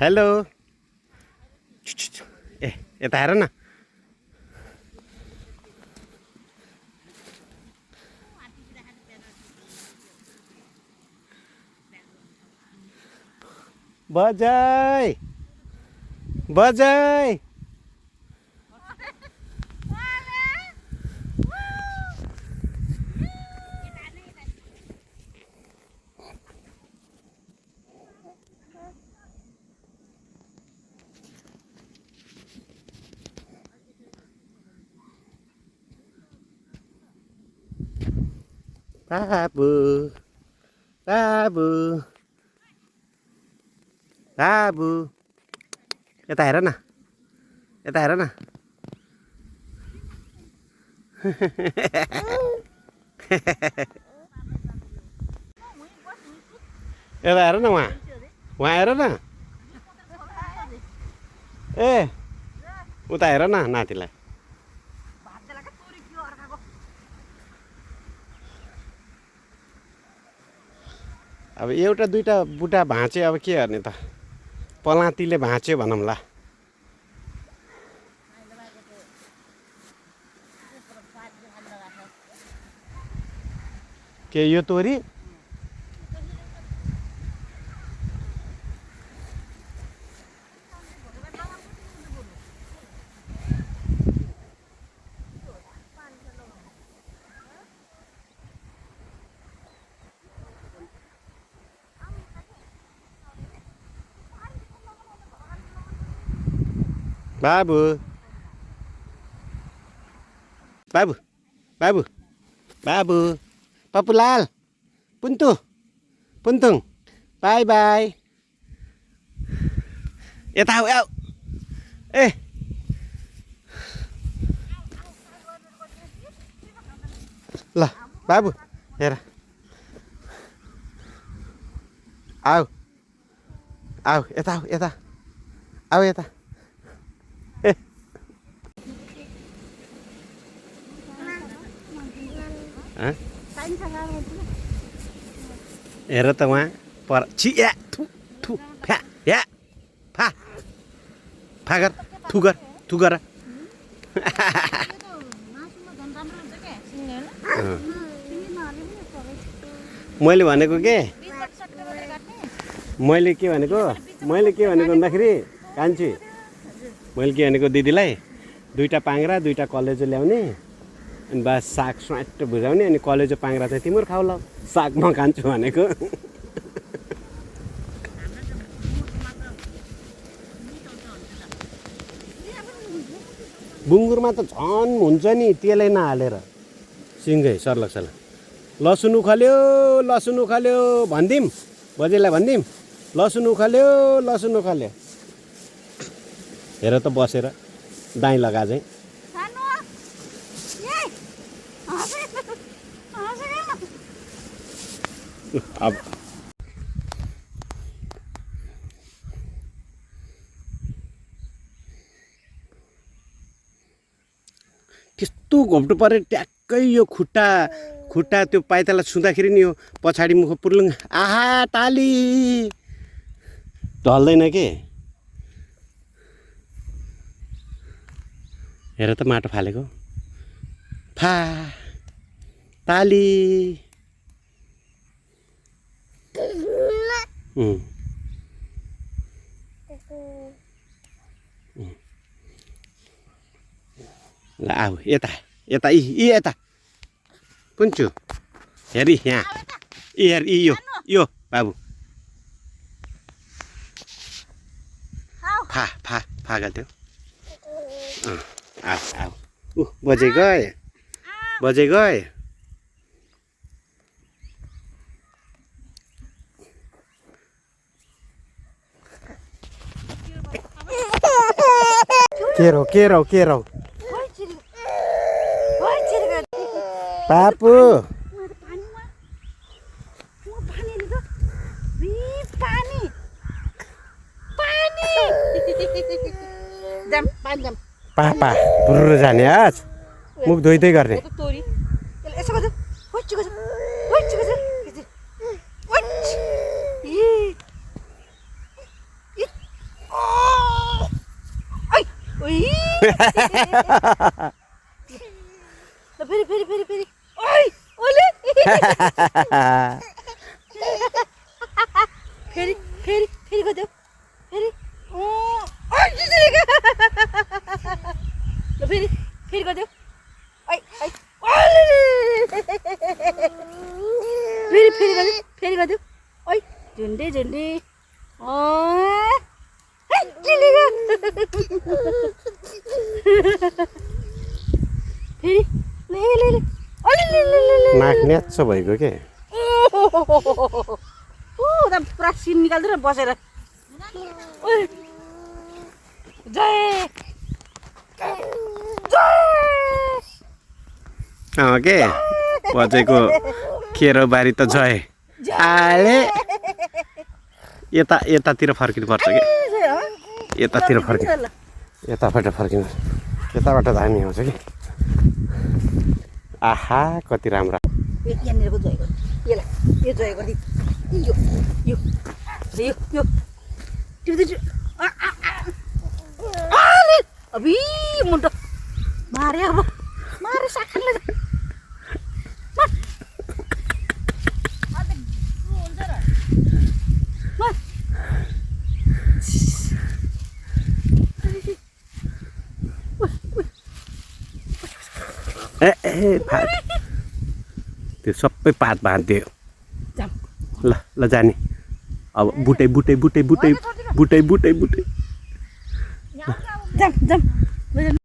hello ए यता हेर न बजाई बजाई बाबु बाबु बाबु यता हेर न यता हेर न यता हेर न वहाँ हेर न ए उता हेर न नातिलाई अब एउटा दुईटा बुढा भाँचे अब के गर्ने त पलातीले भाँच्यो भनौँला के यो तोरी बाबु बाबु बाबु बाबु पपुलाल पुन्तु पुन्तुङ बाई बाई यता आऊ आऊ ए ल बाबु हेर आऊ आऊ यता आऊ यता आऊ यता ए हेर त वहाँ पर छिया थु थु फ्या या फा फा गर थु गर थु गर मैले भनेको के मैले के भनेको भन्दाखेरि कान्छी मैले के भनेको दिदीलाई दुईटा पाङ्रा दुईटा कलेजो ल्याउने अनि बा साग स्वाट भुजाउने अनि कलेजो पाङ्रा चाहिँ तिम्रो खाऊ ल साग म खान्छु भनेको बुङ्गुरमा त झन् हुन्छ नि तेलै नहालेर सिँगै सर्लक सर्लक लसुन उखाल्यो भनिदिउँ बजेलाई भनिदिउँ लसुन उखाल्यो हेर त बसेर दाइँ लगा चाहिँ अब त्यस्तो घोप्टो पऱ्यो ट्याक्कै यो खुट्टा त्यो पाइताला छुँदाखेरि नि यो पछाडि मुख पुर्लुङ आहा टाली ढल्दैन के हेर त माटो फालेको फा ताली ल आऊ यता यता यता पुन्छु हेरी यहाँ हेर यो बाबु फा गर्थ्यो आऊ बजे गए के रौ पापु पापा पुरो जाने आज मुख धोइदै गर्ने फेरि फेरि फेरि फेरि ओइ ओले फेरि फेरि फेरि गयो फेरि फेरि फेरि गयो ओइ ओइ फेरि फेरि गयो फेरि गयो ओइ झुन्डे झुन्डे फेरि नाक न्याच्चो भएको के पुरा सिन निकाल्दै बसेर जय के बजेको खेरो बारी त जय आले यतातिर फर्किनु पर्छ कि यतातिर फर्किनु यताबाट फर्किनु यताबाट धामी आउँछ कि आहा कति राम्रो यहाँनिरको जय गर्नु यसलाई यो जय गरिदिनु यो यो यो यो अबि मुन्टो मारे अब मारे साखरले त्यो सबै पात बाँधिदियो ल ल जाने अब बुटै बुटै बुटै बुटै बुटै बुटै बुटै जाम जाम